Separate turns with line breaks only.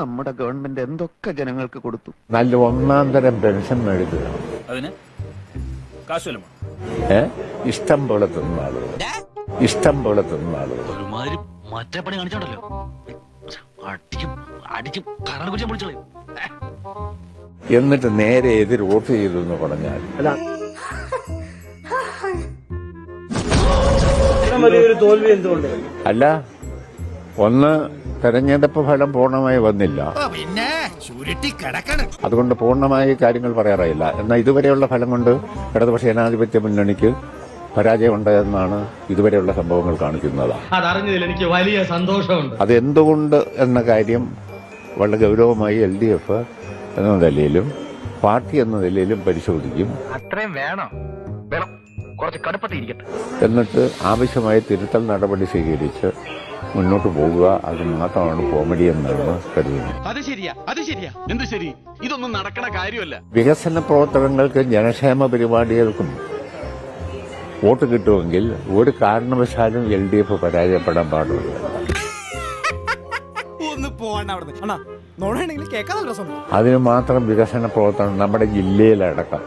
നമ്മുടെ ഗവൺമെന്റ് എന്തൊക്കെ ജനങ്ങൾക്ക് കൊടുത്തു.
നല്ല ഒന്നാം തരം പെൻഷൻ മേടിക്കുക.
അതിന് കാശുവല്ലോ
ഇഷ്ടം പോലെ തിന്ന ആളുകൾ, ഇഷ്ടം പോലെ തിന്ന ആളുകൾ.
ഒരുമാതിരി മറ്റേ പണി കാണിച്ചോണ്ടല്ലോ, അടിക്കും കാരണം കുറിച്ച് വിളിച്ചോളൂ.
എന്നിട്ട് നേരെ എതിർ വോട്ട് ചെയ്തു എന്ന് പറഞ്ഞാൽ
തോൽവി എന്തുകൊണ്ട്?
അല്ല, ഒന്ന് തെരഞ്ഞെടുപ്പ് ഫലം പൂർണ്ണമായി വന്നില്ല, അതുകൊണ്ട് പൂർണ്ണമായി കാര്യങ്ങൾ പറയാറായില്ല. എന്നാൽ ഇതുവരെയുള്ള ഫലം കൊണ്ട് ഇടതുപക്ഷ ജനാധിപത്യ മുന്നണിക്ക് പരാജയമുണ്ടെന്നാണ് ഇതുവരെയുള്ള സംഭവങ്ങൾ കാണിക്കുന്നത്.
അതറിഞ്ഞതിൽ എനിക്ക് വലിയ സന്തോഷമുണ്ട്.
അതെന്തുകൊണ്ട് എന്ന കാര്യം വളരെ ഗൗരവമായി LDF എന്ന നിലയിലും പാർട്ടി എന്ന നിലയിലും പരിശോധിക്കും.
അത്രയും വേണം, കുറച്ച് കടുപ്പത്തിരിക്കട്ടെ.
എന്നിട്ട് ആവശ്യമായ തിരുത്തൽ നടപടി സ്വീകരിച്ച് മുന്നോട്ട് പോകുക. അത് മാത്രമാണ് കോമഡി എന്നാണ് കരുതുന്നത്.
അത് ശരിയാ, അത് ശരിയാ. എന്ത് ശരി? ഇതൊന്നും നടക്കണ കാര്യമല്ല.
വികസന പ്രവർത്തനങ്ങൾക്കും ജനക്ഷേമ പരിപാടികൾക്കും വോട്ട് കിട്ടുമെങ്കിൽ ഒരു കാരണവശാലും LDF പരാജയപ്പെടാൻ പാടില്ല. അതിന് മാത്രം വികസന പ്രവർത്തനം നമ്മുടെ ജില്ലയിലടക്കം.